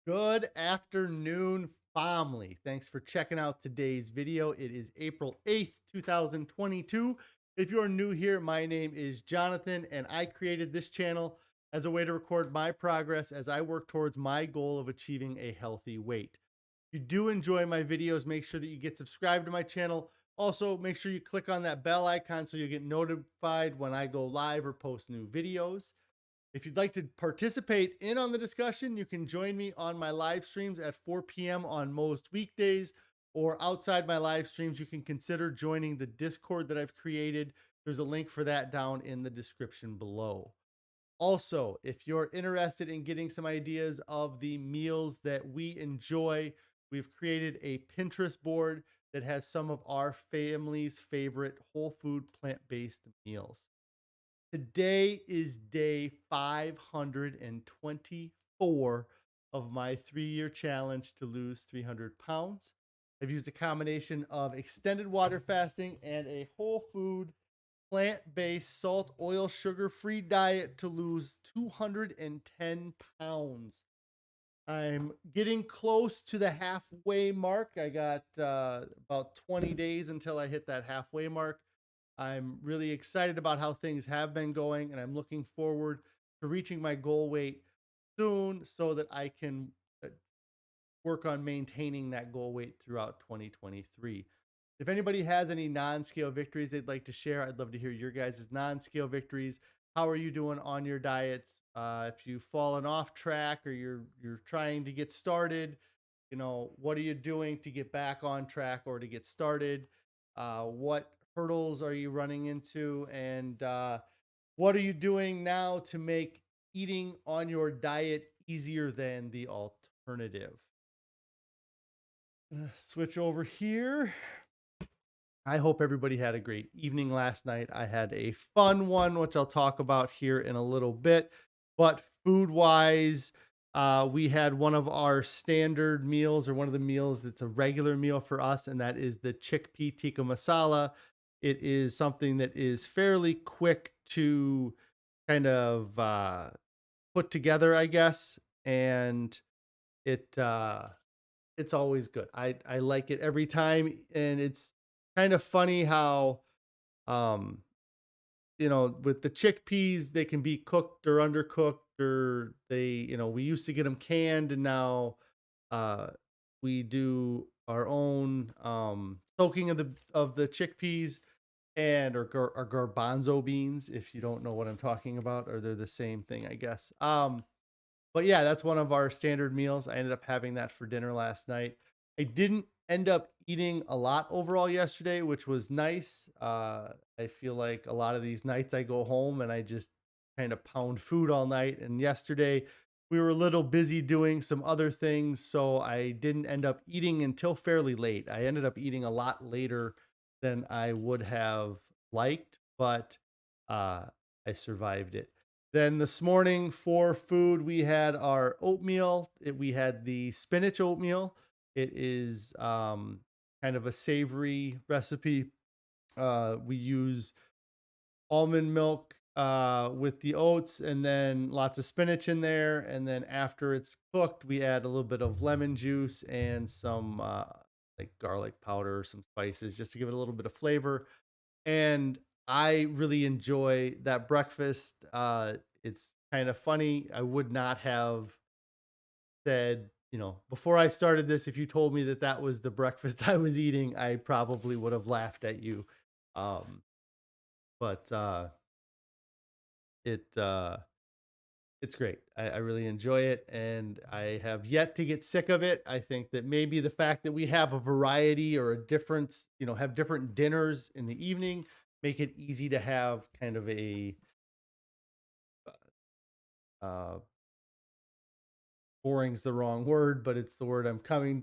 Good afternoon, family. Thanks for checking out today's video. It is April 8th, 2022. If you're new here, my name is Jonathan, and I created this channel as a way to record my progress as I work towards my goal of achieving a healthy weight. If you do enjoy my videos, make sure that you get subscribed to my channel. Also, make sure you click on that bell icon so you get notified when I go live or post new videos. If you'd like to participate in on the discussion, you can join me on my live streams at 4 p.m. on most weekdays, or outside my live streams, you can consider joining the Discord that I've created. There's a link for that down in the description below. Also, if you're interested in getting some ideas of the meals that we enjoy, we've created a Pinterest board that has some of our family's favorite whole food plant-based meals. Today is day 524 of my 3-year challenge to lose 300 pounds. I've used a combination of extended water fasting and a whole food, plant-based, salt, oil, sugar-free diet to lose 210 pounds. I'm getting close to the halfway mark. I got about 20 days until I hit that halfway mark. I'm really excited about how things have been going, and I'm looking forward to reaching my goal weight soon so that I can work on maintaining that goal weight throughout 2023. If anybody has any non-scale victories they'd like to share, I'd love to hear your guys' non-scale victories. How are you doing on your diets? If you've fallen off track or you're trying to get started, what are you doing to get back on track or to get started? What hurdles are you running into? And what are you doing now to make eating on your diet easier than the alternative? Switch over here. I hope everybody had a great evening last night. I had a fun one, which I'll talk about here in a little bit. But food wise, we had one of our standard meals, or one of the meals that's a regular meal for us, and that is the chickpea tikka masala. It is something that is fairly quick to kind of put together, I guess, and it it's always good. I like it every time, and it's kind of funny how um with the chickpeas they can be cooked or undercooked, or we used to get them canned, and now uh we do our own soaking of the chickpeas, and or garbanzo beans, if you don't know what I'm talking about, or they're the same thing, I guess. But yeah, that's one of our standard meals. I ended up having that for dinner last night. I didn't end up eating a lot overall yesterday, which was nice. I feel like a lot of these nights I go home and I just kind of pound food all night. And yesterday we were a little busy doing some other things, so I didn't end up eating until fairly late. I ended up eating a lot later than I would have liked, but I survived it. Then this morning for food, we had our oatmeal. We had the spinach oatmeal. It is kind of a savory recipe. We use almond milk with the oats, and then lots of spinach in there. And then after it's cooked, we add a little bit of lemon juice and some like garlic powder, some spices, just to give it a little bit of flavor. And I really enjoy that breakfast. It's kind of funny. I would not have said, before I started this, if you told me that that was the breakfast I was eating, I probably would have laughed at you. Um, but it it's great. I really enjoy it, and I have yet to get sick of it. I think that maybe the fact that we have a variety or a difference, have different dinners in the evening, make it easy to have kind of a uh boring's the wrong word, but it's the word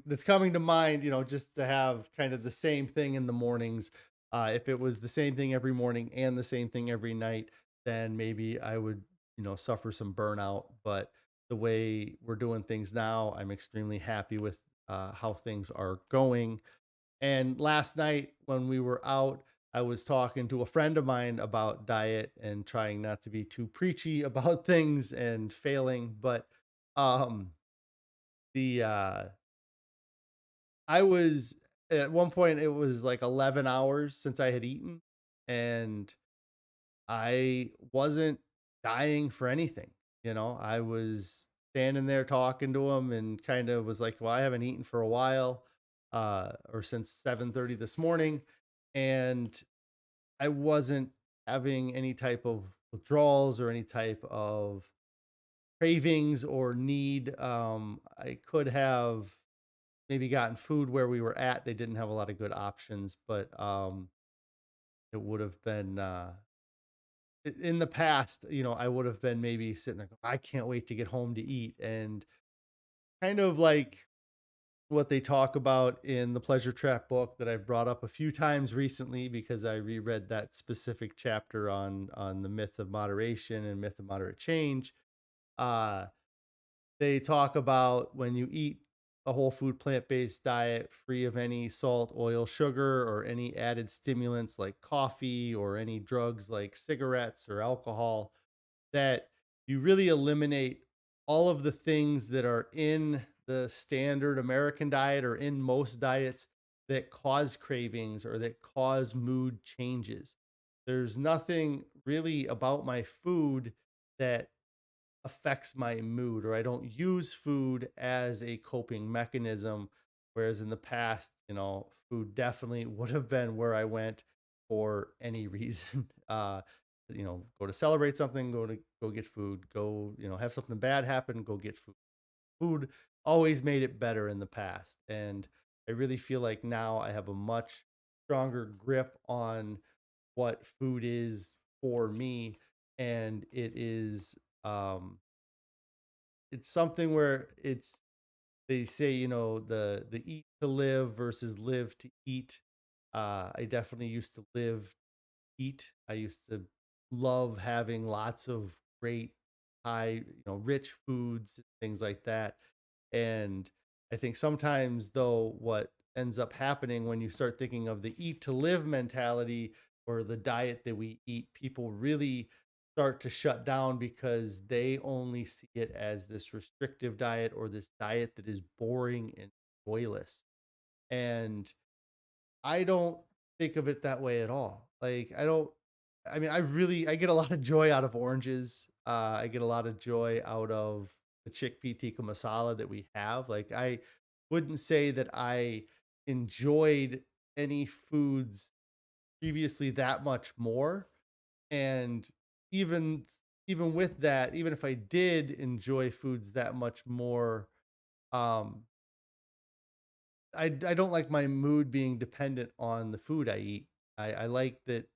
that's coming to mind, just to have kind of the same thing in the mornings. If it was the same thing every morning and the same thing every night, then maybe I would, suffer some burnout. But the way we're doing things now, I'm extremely happy with how things are going. And last night when we were out, I was talking to a friend of mine about diet and trying not to be too preachy about things and failing, but um the I was at one point it was like 11 hours since I had eaten, and I wasn't dying for anything. I was standing there talking to him and kind of was like, well, I haven't eaten for a while, or since 7:30 this morning. And I wasn't having any type of withdrawals or any type of cravings or need. I could have maybe gotten food where we were at. They didn't have a lot of good options, but it would have been in the past, I would have been maybe sitting there, I can't wait to get home to eat. And kind of like what they talk about in the Pleasure Trap book that I've brought up a few times recently because I reread that specific chapter on the myth of moderation and myth of moderate change. Uh they talk about when you eat a whole food plant-based diet free of any salt, oil, sugar, or any added stimulants like coffee or any drugs like cigarettes or alcohol, that you really eliminate all of the things that are in the standard American diet or in most diets that cause cravings or that cause mood changes. There's nothing really about my food that affects my mood, or I don't use food as a coping mechanism. Whereas in the past, food definitely would have been where I went for any reason. Go to celebrate something, go get food, go, have something bad happen, go get food. Food always made it better in the past. And I really feel like now I have a much stronger grip on what food is for me. And it's something where they say, the eat to live versus live to eat. I definitely used to live eat. I used to love having lots of great high, rich foods, things like that. And I think sometimes though what ends up happening when you start thinking of the eat to live mentality or the diet that we eat, people really start to shut down because they only see it as this restrictive diet or this diet that is boring and joyless. And I don't think of it that way at all. Like I mean, I get a lot of joy out of oranges. I get a lot of joy out of the chickpea tikka masala that we have. Like I wouldn't say that I enjoyed any foods previously that much more. And even even with that, even if I did enjoy foods that much more, um, I don't like my mood being dependent on the food I eat. I like that,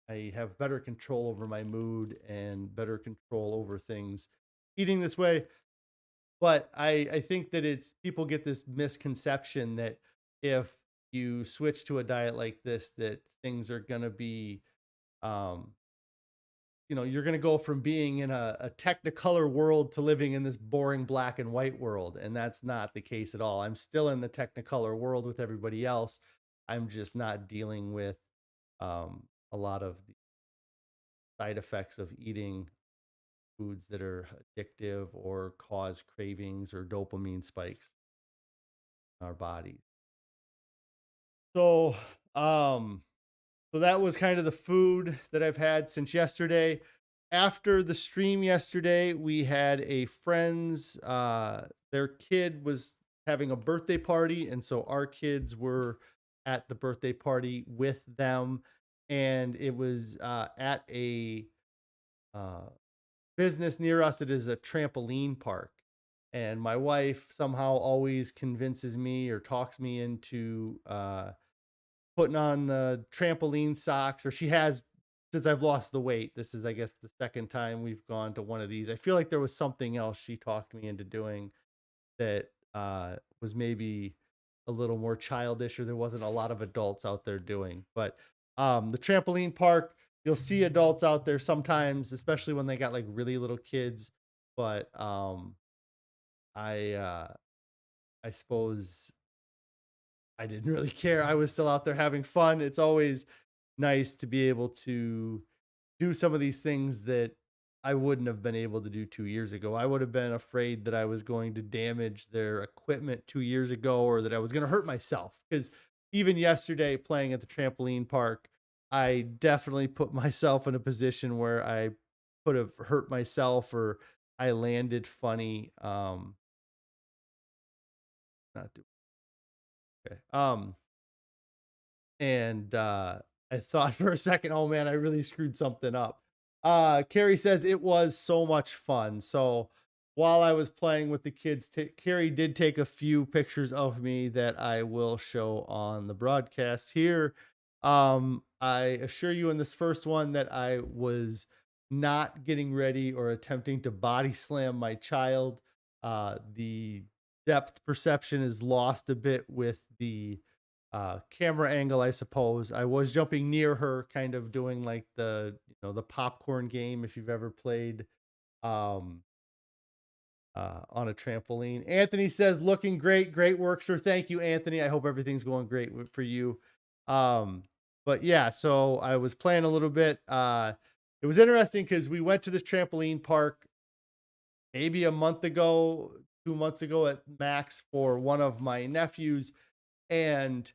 I have better control over my mood and better control over things eating this way. But I think that it's people get this misconception that if you switch to a diet like this, that things are gonna be um you're going to go from being in a technicolor world to living in this boring black and white world. And that's not the case at all. I'm still in the technicolor world with everybody else. I'm just not dealing with a lot of the side effects of eating foods that are addictive or cause cravings or dopamine spikes in our bodies. So, um, So that was kind of the food that I've had since yesterday. After the stream yesterday, we had a friend's their kid was having a birthday party, and so our kids were at the birthday party with them. And it was at a uh, business near us. It is a trampoline park. And my wife somehow always convinces me or talks me into putting on the trampoline socks, or she has since I've lost the weight. This is, I guess, the second time we've gone to one of these. I feel like there was something else she talked me into doing that was maybe a little more childish, or there wasn't a lot of adults out there doing. But the trampoline park, you'll see adults out there sometimes, especially when they got like really little kids. But I I suppose I didn't really care. I was still out there having fun. It's always nice to be able to do some of these things that I wouldn't have been able to do 2 years ago. I would have been afraid that I was going to damage their equipment 2 years ago, or that I was going to hurt myself. Because even yesterday, playing at the trampoline park, I definitely put myself in a position where I could have hurt myself, or I landed funny. Not doing okay. And I thought for a second, oh man, I really screwed something up. Carrie says it was so much fun. So while I was playing with the kids, Carrie did take a few pictures of me that I will show on the broadcast here. I assure you in this first one that I was not getting ready or attempting to body slam my child. The depth perception is lost a bit with the camera angle, I suppose. I was jumping near her, kind of doing like the popcorn game, if you've ever played um on a trampoline. Anthony says, looking great, great work, sir. Thank you, Anthony. I hope everything's going great for you. Um, but yeah, so I was playing a little bit. It was interesting because we went to this trampoline park maybe a month ago, 2 months ago at max, for one of my nephews. And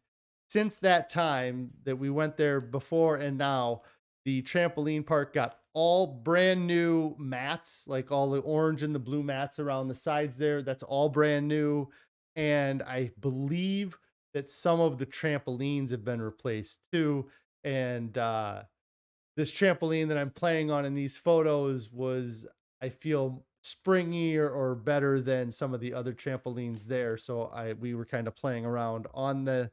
since that time that we went there before and now, the trampoline park got all brand new mats, like all the orange and the blue mats around the sides there. That's all brand new. And I believe that some of the trampolines have been replaced too. And this trampoline that I'm playing on in these photos was, I feel, springier or better than some of the other trampolines there. So we were kind of playing around on the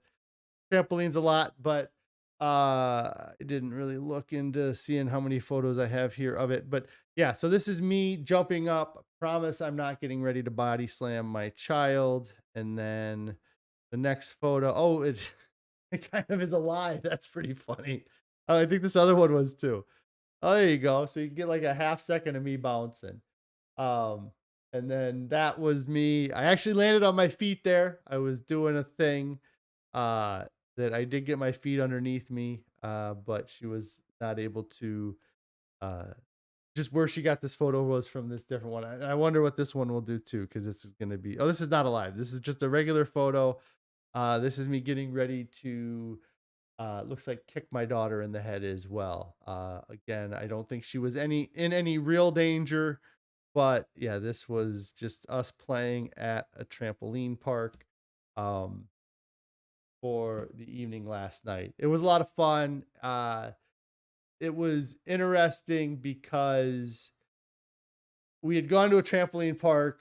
trampolines a lot, but I didn't really look into seeing how many photos I have here of it. But yeah, so this is me jumping up. Promise I'm not getting ready to body slam my child. And then the next photo, oh, it it kind of is alive. That's pretty funny. Oh, I think this other one was too. Oh, there you go. So you get like a half second of me bouncing. Um, and then that was me. I actually landed on my feet there. I was doing a thing uh that I did get my feet underneath me, but she was not able to uh just where she got this photo was from this different one. I wonder what this one will do too, because it's gonna be, oh, this is not alive. This is just a regular photo. This is me getting ready to looks like kick my daughter in the head as well. Again, I don't think she was in any real danger, but yeah, this was just us playing at a trampoline park um, for the evening last night. It was a lot of fun. It was interesting because we had gone to a trampoline park,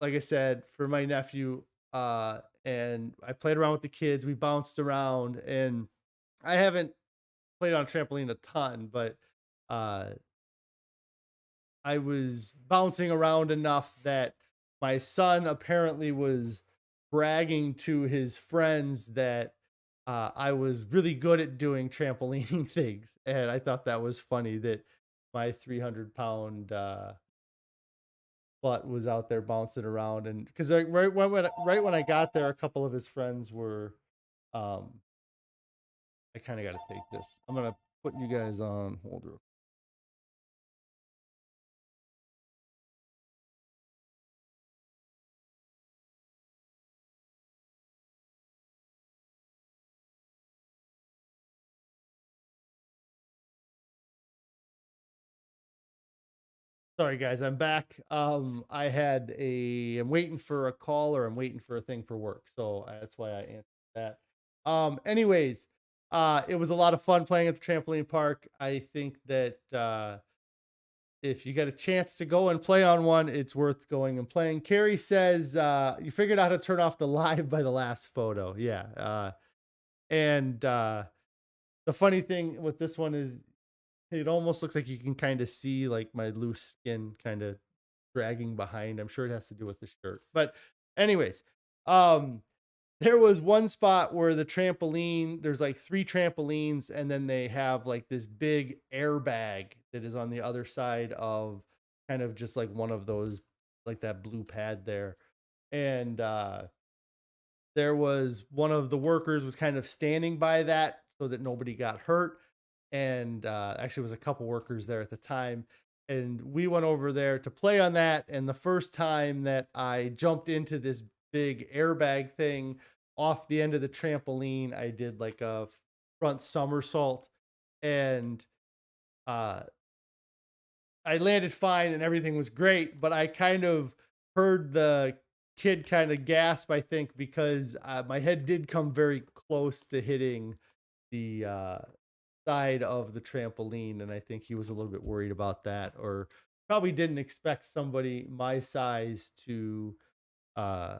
like I said, for my nephew, and I played around with the kids. We bounced around, and I haven't played on a trampoline a ton, but uh, I was bouncing around enough that my son apparently was bragging to his friends that I was really good at doing trampolining things. And I thought that was funny that my 300-pound butt was out there bouncing around. And because right when I got there, a couple of his friends were, um, I kind of got to take this. I'm going to put you guys on hold real. Sorry guys, I'm back. I'm waiting for a call, or I'm waiting for a thing for work. So that's why I answered that. Anyways, it was a lot of fun playing at the trampoline park. I think that if you get a chance to go and play on one, it's worth going and playing. Carrie says you figured out how to turn off the live by the last photo. Yeah. And the funny thing with this one is it almost looks like you can kind of see like my loose skin kind of dragging behind. I'm sure it has to do with the shirt. But anyways, um there was one spot where the trampoline, there's like three trampolines, and then they have like this big airbag that is on the other side of kind of just like one of those, like that blue pad there. And there was one of the workers was kind of standing by that so that nobody got hurt. And actually was a couple workers there at the time. And we went over there to play on that. And the first time that I jumped into this big airbag thing off the end of the trampoline, I did like a front somersault, and uh, I landed fine and everything was great. But I kind of heard the kid kind of gasp, I think, because my head did come very close to hitting the side of the trampoline, and I think he was a little bit worried about that, or probably didn't expect somebody my size to uh,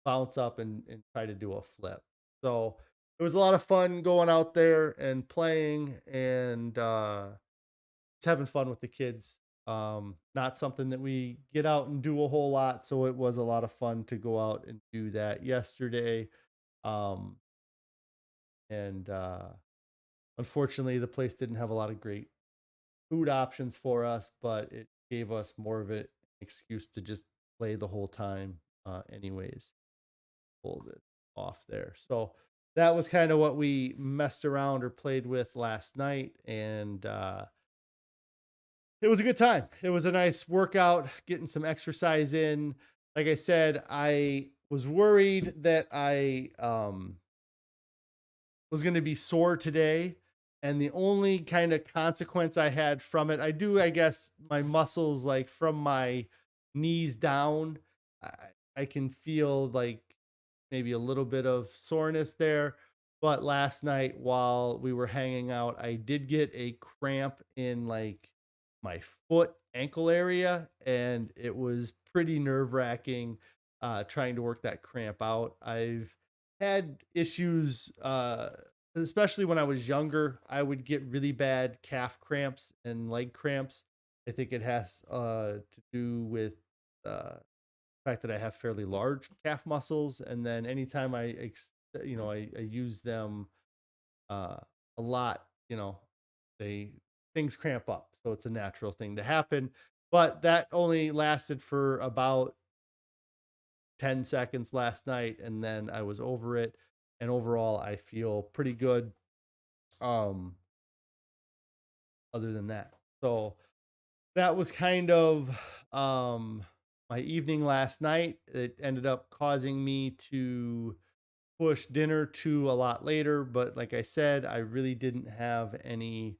bounce up and try to do a flip. So it was a lot of fun going out there and playing, and just having fun with the kids. Not something that we get out and do a whole lot, so it was a lot of fun to go out and do that yesterday. Um, and Unfortunately, the place didn't have a lot of great food options for us, but it gave us more of an excuse to just play the whole time, anyways. Pulled it off there. So that was kind of what we messed around or played with last night. And it was a good time. It was a nice workout, getting some exercise in. Like I said, I was worried that I was going to be sore today. And the only kind of consequence I had from it, I guess, my muscles, like from my knees down, I, I can feel like maybe a little bit of soreness there. But last night while we were hanging out, I did get a cramp in like my foot ankle area, and it was pretty nerve wracking trying to work that cramp out. I've had issues, especially when I was younger. I would get really bad calf cramps and leg cramps. I think it has to do with fact that I have fairly large calf muscles, and then anytime I use them uh, a lot, they things cramp up, so it's a natural thing to happen. But that only lasted for about 10 seconds last night, and then I was over it. And overall, I feel pretty good. Um, Other than that, so that was kind of my evening last night. It ended up causing me to push dinner to a lot later, but like I said, I really didn't have any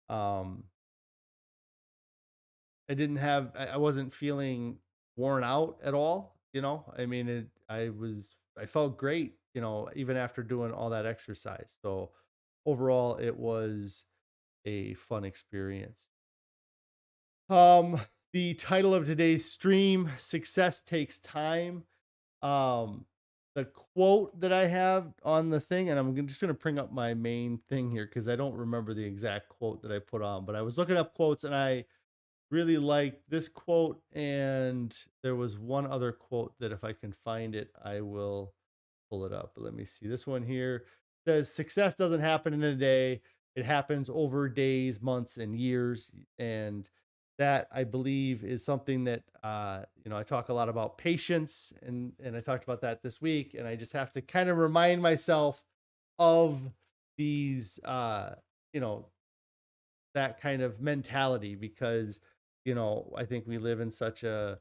um I wasn't feeling worn out at all, I mean, I felt great, even after doing all that exercise. So overall, it was a fun experience. Um the title of today's stream, Success Takes Time. Um, the quote that I have on the thing, and just gonna bring up my main thing here because I don't remember the exact quote that I put on, but I was looking up quotes and I really liked this quote, and there was one other quote that if I can find it, I will pull it up. But let me see. This one here says success doesn't happen in a day. It happens over days, months, and years. And that, I believe, is something that I talk a lot about patience, and I talked about that this week. And I just have to kind of remind myself of these you know that kind of mentality, because I think we live in such a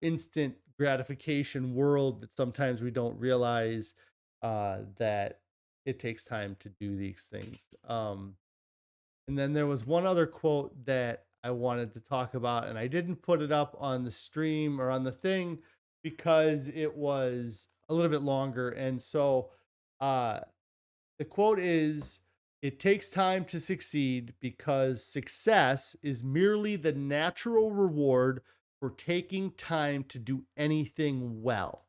instant gratification world that sometimes we don't realize that it takes time to do these things. And then there was one other quote that I wanted to talk about, and I didn't put it up on the stream or on the thing because it was a little bit longer. And so uh, the quote is, "It takes time to succeed because success is merely the natural reward for taking time to do anything well."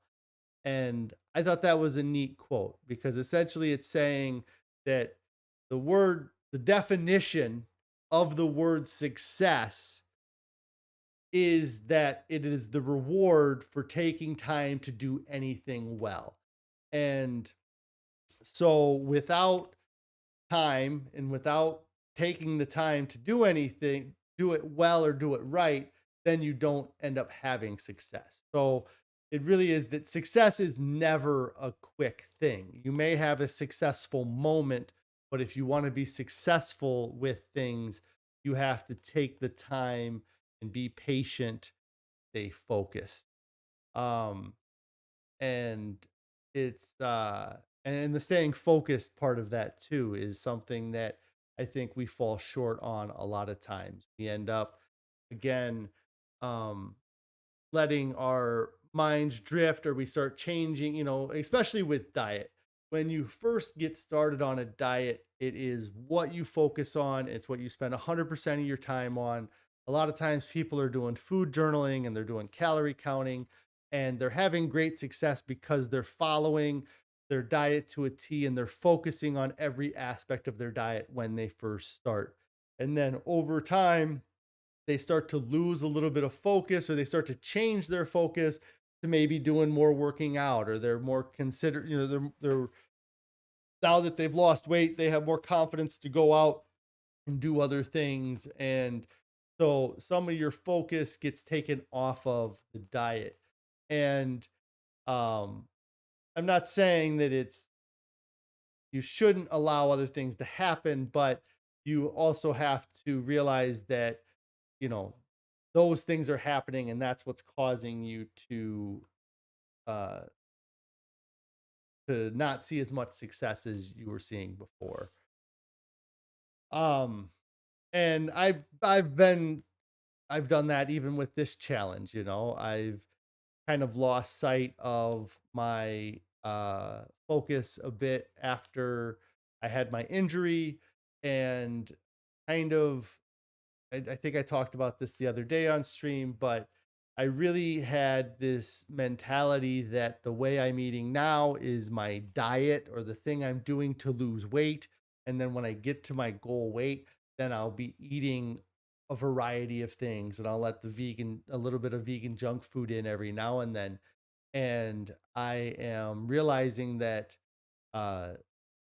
And I thought that was a neat quote because essentially it's saying that the definition of the word success is that it is the reward for taking time to do anything well. And so without time and without taking the time to do anything, do it well or do it right, then you don't end up having success. So it really is that success is never a quick thing. You may have a successful moment, but if you want to be successful with things, you have to take the time and be patient, stay focused. Um, and it's and the staying focused part of that too is something that I think we fall short on a lot of times. We end up again um letting our minds drift, or we start changing, especially with diet. When you first get started on a diet, it is what you focus on, it's what you spend 100% of your time on. A lot of times people are doing food journaling and they're doing calorie counting, and they're having great success because they're following their diet to a T, and they're focusing on every aspect of their diet when they first start. And then over time, they start to lose a little bit of focus, or they start to change their focus to maybe doing more working out, or they're more considered, they're now that they've lost weight, they have more confidence to go out and do other things. And so some of your focus gets taken off of the diet. And um I'm not saying that it's you shouldn't allow other things to happen, but you also have to realize that, you know, those things are happening, and that's what's causing you uh to not see as much success as you were seeing before. Um and I've done that even with this challenge, I've kind of lost sight of my focus a bit after I had my injury, and kind of I think I talked about this the other day on stream, but I really had this mentality that the way I'm eating now is my diet, or the thing I'm doing to lose weight. And then when I get to my goal weight, then I'll be eating a variety of things, and I'll let a little bit of vegan junk food in every now and then. And I am realizing that uh,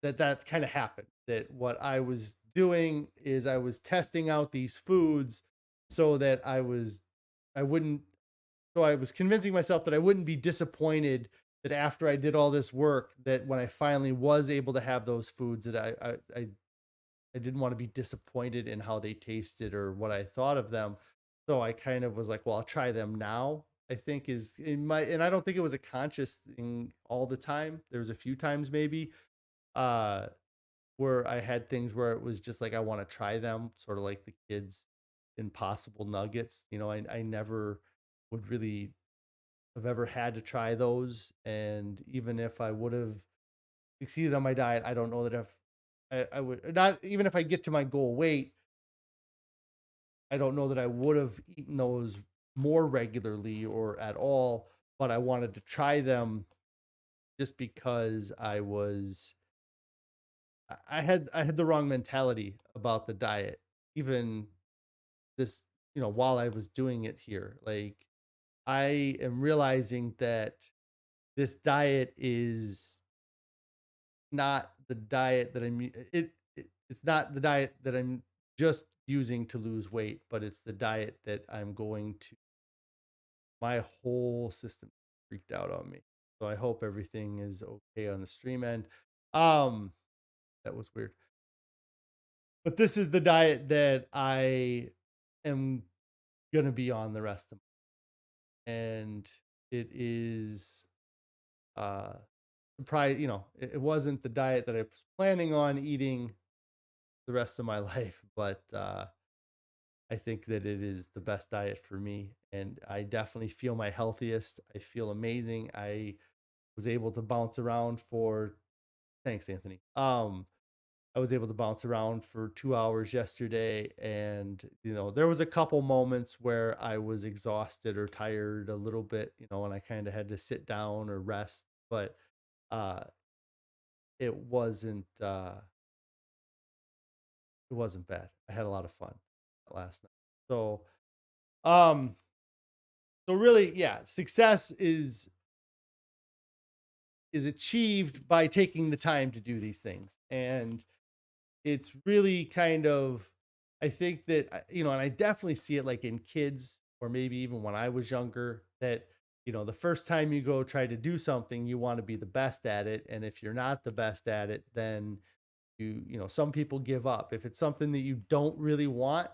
that kind of happened. That what I was doing is I was testing out these foods so that I wouldn't so I was convincing myself that I wouldn't be disappointed, that after I did all this work, that when I finally was able to have those foods, that I didn't want to be disappointed in how they tasted or what I thought of them. So I kind of was like, well, I'll try them now. I think is in my and I don't think it was a conscious thing all the time. There was a few times maybe uh where I had things where it was just like I want to try them, sort of like the kids' impossible nuggets. I never would really have ever had to try those. And even if I would have succeeded on my diet, I don't know that if I would not, even if I get to my goal weight, I don't know that I would have eaten those more regularly or at all. But I wanted to try them just because I had the wrong mentality about the diet. Even this, while I was doing it here, like, I am realizing that this diet is not the diet that it's not the diet that I'm just using to lose weight, but it's the diet that I'm going to my whole system freaked out on me. So I hope everything is okay on the stream end. Um that was weird. But this is the diet that I am gonna be on the rest of and it is uh surprise, it wasn't the diet that I was planning on eating the rest of my life, but I think that it is the best diet for me, and I definitely feel my healthiest. I feel amazing. I was able to bounce around for thanks, Anthony. I was able to bounce around for 2 hours yesterday, and there was a couple moments where I was exhausted or tired a little bit, and I kind of had to sit down or rest, but uh it it wasn't bad. I had a lot of fun last night. So, um so really, yeah, success is achieved by taking the time to do these things. And it's really kind of, I think that and I definitely see it like in kids, or maybe even when I was younger, that the first time you go try to do something, you want to be the best at it, and if you're not the best at it, then some people give up. If it's something that you don't really want,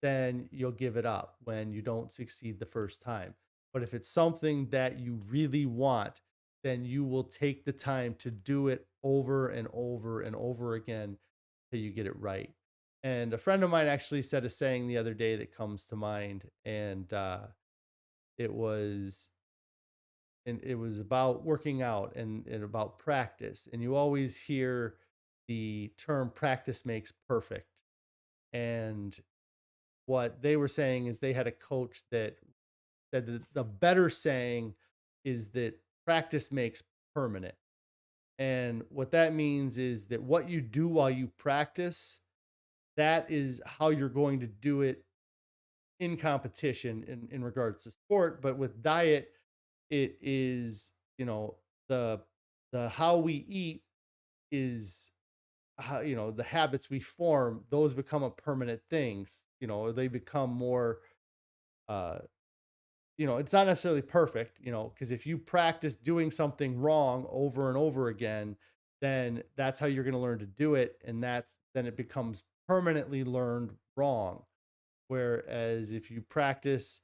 then you'll give it up when you don't succeed the first time. But if it's something that you really want, then you will take the time to do it over and over and over again till you get it right. And a friend of mine actually said a saying the other day that comes to mind, and it was it was about working out and about practice. And you always hear the term practice makes perfect. And what they were saying is they had a coach that said that the better saying is that practice makes permanent. And what that means is that what you do while you practice, that is how you're going to do it in competition in regards to sport. But with diet, it is, the how we eat is how, the habits we form, those become a permanent things, they become more uh it's not necessarily perfect, because if you practice doing something wrong over and over again, then that's how you're going to learn to do it. And that's then it becomes permanently learned wrong. Whereas if you practice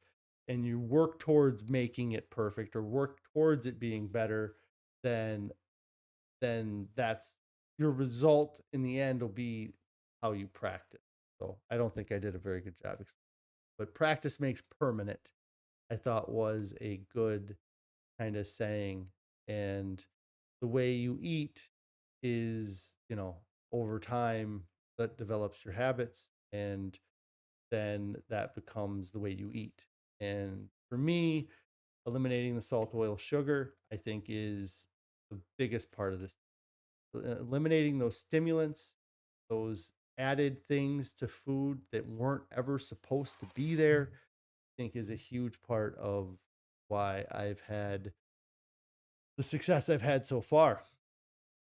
and you work towards making it perfect or work towards it being better, then that's your result in the end will be how you practice. So I don't think I did a very good job, but practice makes permanent, I thought was a good kind of saying. And the way you eat is, over time that develops your habits, and then that becomes the way you eat. And for me, eliminating the salt, oil, sugar, I think is the biggest part of this. Eliminating those stimulants, those added things to food that weren't ever supposed to be there, I think is a huge part of why I've had the success I've had so far.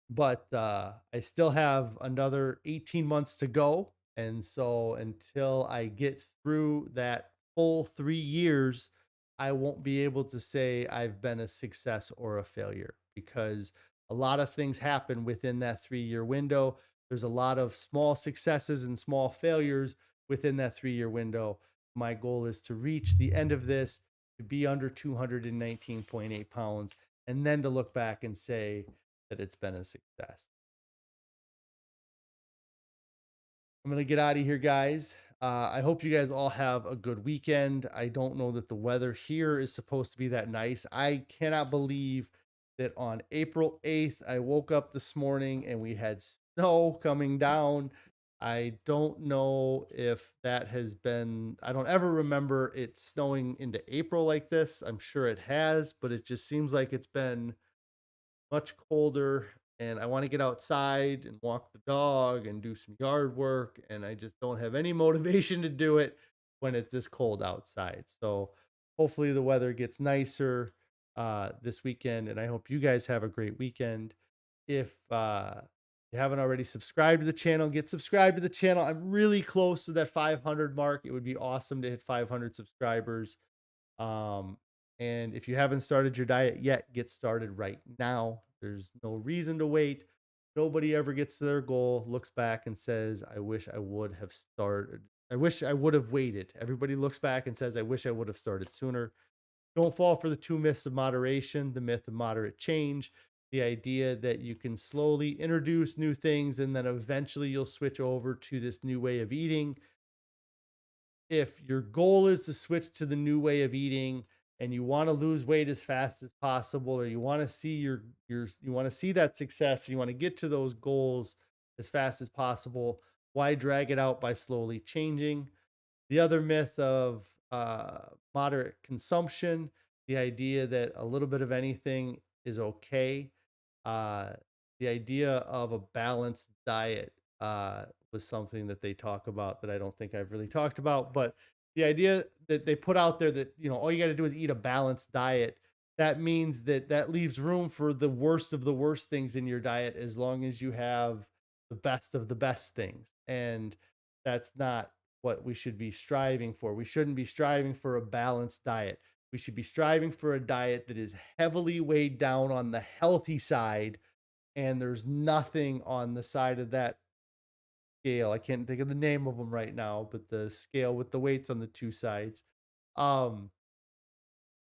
But I still have another 18 months to go. And so until I get through that full 3 years, I won't be able to say I've been a success or a failure, because a lot of things happen within that 3 year window. There's a lot of small successes and small failures within that 3 year window. My goal is to reach the end of this to be under 219.8 pounds, and then to look back and say, that it's been a success. I'm going to get out of here, guys. I hope you guys all have a good weekend. I don't know that the weather here is supposed to be that nice. I cannot believe that on April 8th, I woke up this morning and we had snow coming down. I don't know if that has been, I don't ever remember it snowing into April like this. I'm sure it has, but it just seems like it's been much colder, and I want to get outside and walk the dog and do some yard work, and I just don't have any motivation to do it when it's this cold outside. So hopefully the weather gets nicer this weekend, and I hope you guys have a great weekend. If you haven't already subscribed to the channel, get subscribed to the channel. I'm really close to that 500 mark. It would be awesome to hit 500 subscribers. Um, and if you haven't started your diet yet, get started right now. There's no reason to wait. Nobody ever gets to their goal, looks back and says, I wish I would have started. I wish I would have waited. Everybody looks back and says, I wish I would have started sooner. Don't fall for the two myths of moderation, the myth of moderate change, the idea that you can slowly introduce new things and then eventually you'll switch over to this new way of eating. If your goal is to switch to the new way of eating and you want to lose weight as fast as possible, or you want to see you want to see that success, you want to get to those goals as fast as possible, why drag it out by slowly changing? The other myth of moderate consumption, the idea that a little bit of anything is okay. Uh, the idea of a balanced diet was something that they talk about that I don't think I've really talked about. But the idea that they put out there that, all you got to do is eat a balanced diet. That means that that leaves room for the worst of the worst things in your diet, as long as you have the best of the best things. And that's not what we should be striving for. We shouldn't be striving for a balanced diet. We should be striving for a diet that is heavily weighed down on the healthy side, and there's nothing on the side of that scale. I can't think of the name of them right now, but the scale with the weights on the two sides. Um,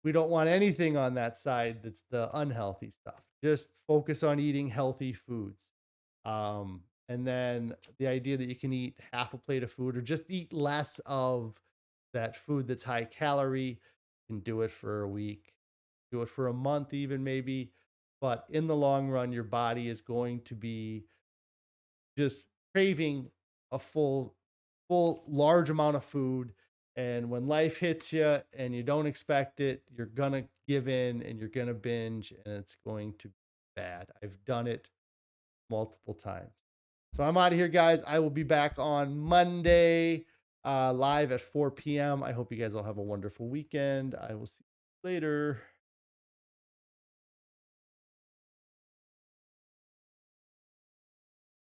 we don't want anything on that side that's the unhealthy stuff. Just focus on eating healthy foods. And then the idea that you can eat half a plate of food or just eat less of that food that's high calorie. You can do it for a week, do it for a month, even maybe. But in the long run, your body is going to be just craving a full large amount of food, and when life hits you and you don't expect it, you're gonna give in and you're gonna binge, and it's going to be bad. I've done it multiple times. So I'm out of here, guys. I will be back on Monday, live at 4 p.m. I hope you guys all have a wonderful weekend. I will see you later.